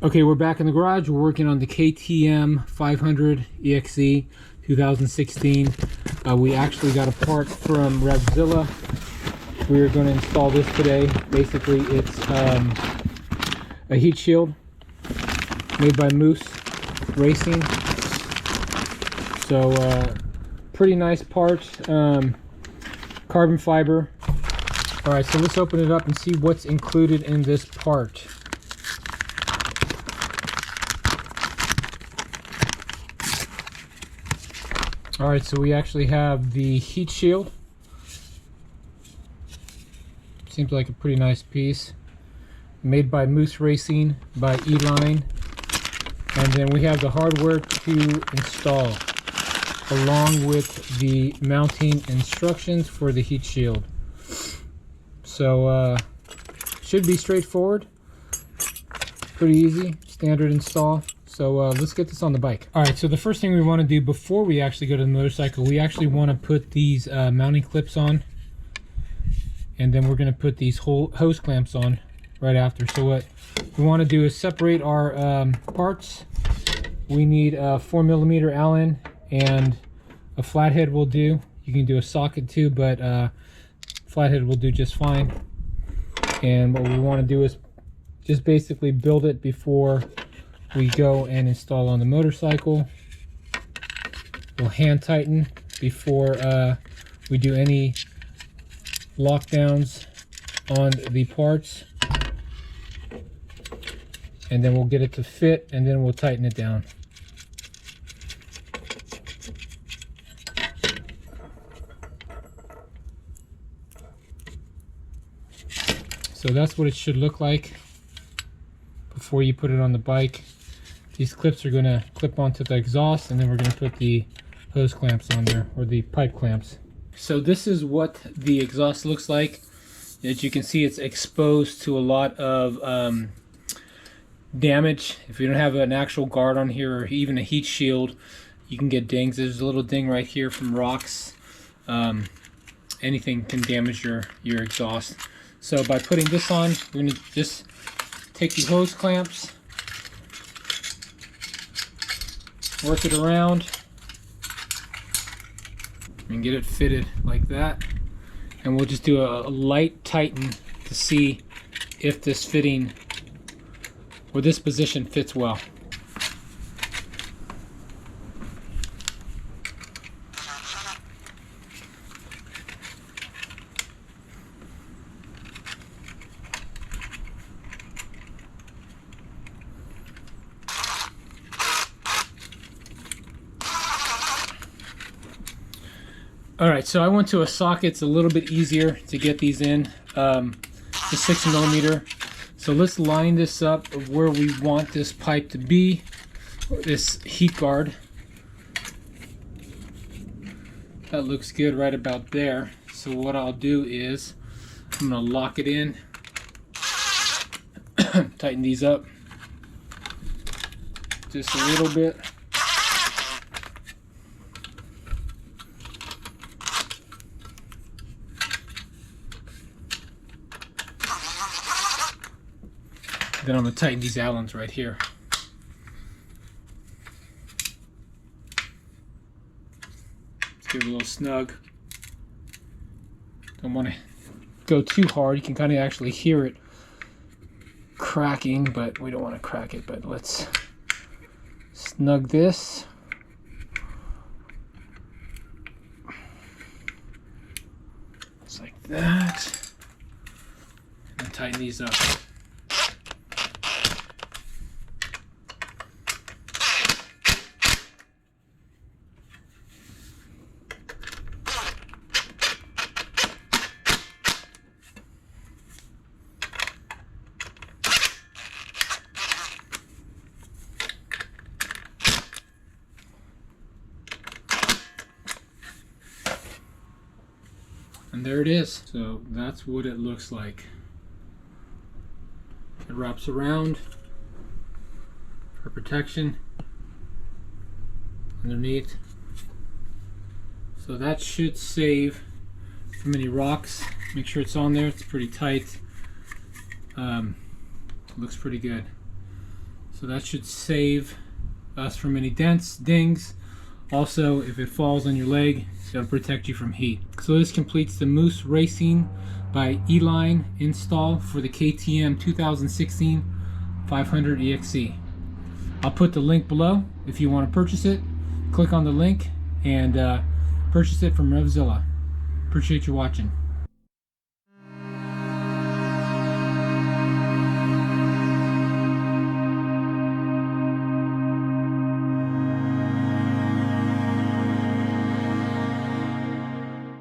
Okay, we're back in the garage. We're working on the KTM500 EXC 2016. We actually got a part from Revzilla. We're going to install this today. Basically, it's a heat shield made by Moose Racing. So, pretty nice part. Carbon fiber. All right, so let's open it up and see what's included in this part. All right, so we actually have the heat shield. Seems like a pretty nice piece. Made by Moose Racing by E-Line. And then we have the hardware to install, along with the mounting instructions for the heat shield. So, should be straightforward. Pretty easy, standard install. So let's get this on the bike. All right, so the first thing we want to do before we actually go to the motorcycle, we actually want to put these mounting clips on. And then we're going to put these hose clamps on right after. So what we want to do is separate our parts. We need a 4mm Allen, and a flathead will do. You can do a socket too, but flathead will do just fine. And what we want to do is just basically build it before we go and install on the motorcycle. We'll hand tighten before we do any lockdowns on the parts, and then we'll get it to fit, and then we'll tighten it down. So that's what it should look like before you put it on the bike. These clips are going to clip onto the exhaust, and then we're going to put the hose clamps on there, or the pipe clamps. So this is what the exhaust looks like. As you can see, it's exposed to a lot of damage. If you don't have an actual guard on here, or even a heat shield, you can get dings. There's a little ding right here from rocks. Anything can damage your exhaust. So by putting this on, we're going to just take the hose clamps, work it around, and get it fitted like that. And we'll just do a light tighten to see if this fitting or this position fits well. Alright, so I went to a socket. It's a little bit easier to get these in. The 6mm. So let's line this up of where we want this pipe to be, this heat guard. That looks good right about there. So what I'll do is I'm going to lock it in, tighten these up just a little bit. Then I'm going to tighten these Allens right here. Let's give it a little snug. Don't want to go too hard. You can kind of actually hear it cracking, but we don't want to crack it. But let's snug this. Just like that. And tighten these up. And there it is. So that's what it looks like. It wraps around for protection underneath. So that should save from any rocks. Make sure it's on there. It's pretty tight. Looks pretty good. So that should save us from any dents, dings. Also, if it falls on your leg, it'll protect you from heat. So this completes the Moose Racing by E-Line install for the KTM 2016 500 EXC. I'll put the link below if you want to purchase it. Click on the link and purchase it from Revzilla. Appreciate you watching.